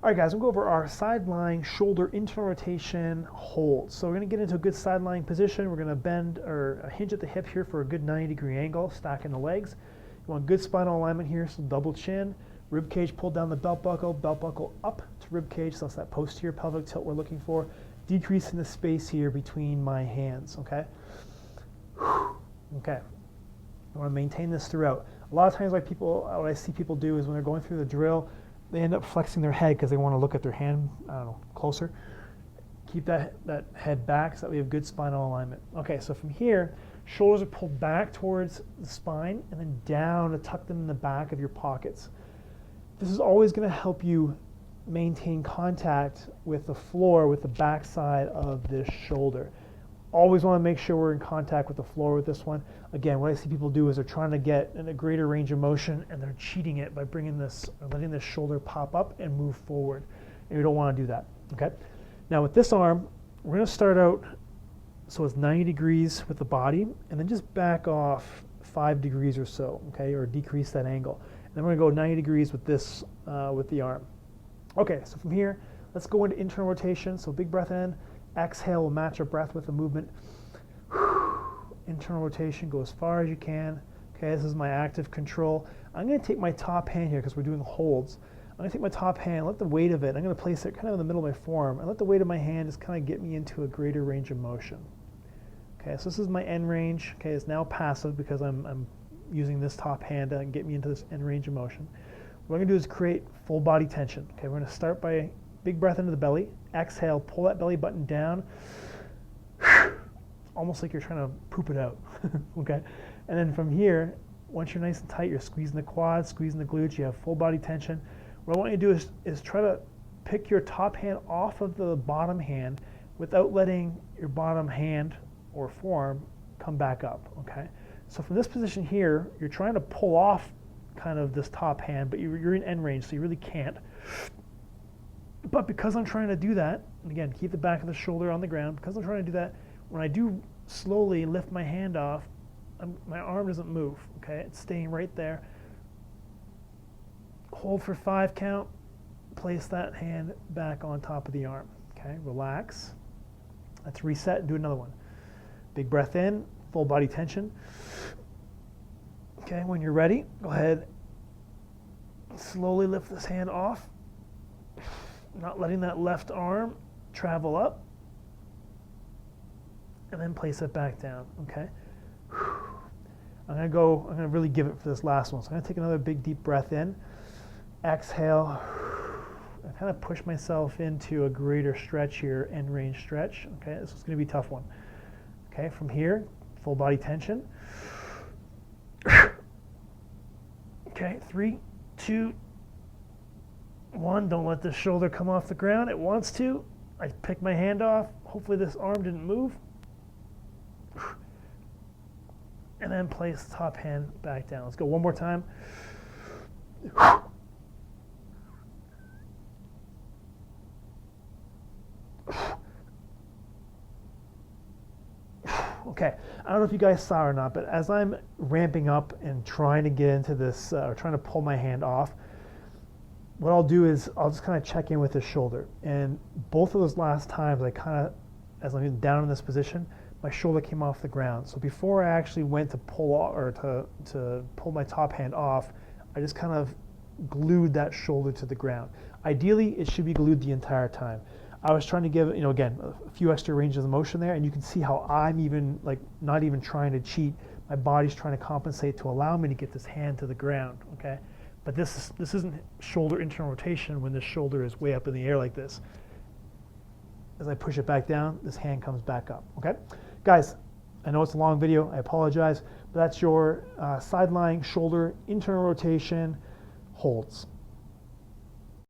All right, guys, we'll go over our side lying shoulder internal rotation hold. So we're going to get into a good side lying position. We're going to bend or hinge at the hip here for a good 90-degree angle, stacking the legs. You want good spinal alignment here, so double chin. Rib cage pulled down the belt buckle up to rib cage, so that's that posterior pelvic tilt we're looking for. Decreasing the space here between my hands, okay? Okay. I want to maintain this throughout. A lot of times what I see people do is when they're going through the drill, they end up flexing their head because they want to look at their hand, I don't know, closer. Keep that head back so that we have good spinal alignment. Okay, so from here, shoulders are pulled back towards the spine and then down to tuck them in the back of your pockets. This is always going to help you maintain contact with the floor with the back side of this shoulder. Always want to make sure we're in contact with the floor with this one. Again, what I see people do is they're trying to get in a greater range of motion and they're cheating it by bringing this, or letting this shoulder pop up and move forward. And we don't want to do that, okay? Now with this arm, we're going to start out so it's 90 degrees with the body and then just back off 5 degrees or so, okay, or decrease that angle. And then we're going to go 90 degrees with this, with the arm. Okay, so from here, let's go into internal rotation. So big breath in. Exhale will match our breath with the movement. Internal rotation, go as far as you can. Okay, this is my active control. I'm going to take my top hand here because we're doing holds. I'm going to take my top hand, let the weight of it, I'm going to place it kind of in the middle of my forearm, and let the weight of my hand just kind of get me into a greater range of motion. Okay, so this is my end range. Okay, it's now passive because I'm using this top hand to get me into this end range of motion. What I'm going to do is create full body tension. Okay, we're going to start by big breath into the belly. Exhale, pull that belly button down. Almost like you're trying to poop it out. Okay? And then from here, once you're nice and tight, you're squeezing the quads, squeezing the glutes, you have full body tension. What I want you to do is try to pick your top hand off of the bottom hand without letting your bottom hand or forearm come back up. Okay? So from this position here, you're trying to pull off kind of this top hand, but you're in end range, so you really can't. But because I'm trying to do that, and again, keep the back of the shoulder on the ground, because I'm trying to do that, when I do slowly lift my hand off, my arm doesn't move, okay? It's staying right there. Hold for 5 count, place that hand back on top of the arm, okay? Relax. Let's reset and do another one. Big breath in, full body tension. Okay, when you're ready, go ahead, slowly lift this hand off. Not letting that left arm travel up, and then place it back down, okay? I'm gonna really give it for this last one. So I'm gonna take another big deep breath in, exhale, and kind of push myself into a greater stretch here, end range stretch, okay? This is gonna be a tough one. Okay, from here, full body tension. Okay, 3, 2, 1, don't let the shoulder come off the ground. It wants to. I pick my hand off. Hopefully this arm didn't move. And then place the top hand back down. Let's go one more time. Okay, I don't know if you guys saw or not, but as I'm ramping up and trying to get into this, or trying to pull my hand off, what I'll do is I'll just kind of check in with the shoulder. And both of those last times, I kind of, as I'm down in this position, my shoulder came off the ground. So before I actually went to pull or to pull my top hand off, I just kind of glued that shoulder to the ground. Ideally, it should be glued the entire time. I was trying to give, again, a few extra ranges of motion there, and you can see how I'm even, not even trying to cheat. My body's trying to compensate to allow me to get this hand to the ground, okay? But this isn't shoulder internal rotation when this shoulder is way up in the air like this. As I push it back down, this hand comes back up, okay? Guys, I know it's a long video, I apologize, but that's your side lying shoulder internal rotation holds.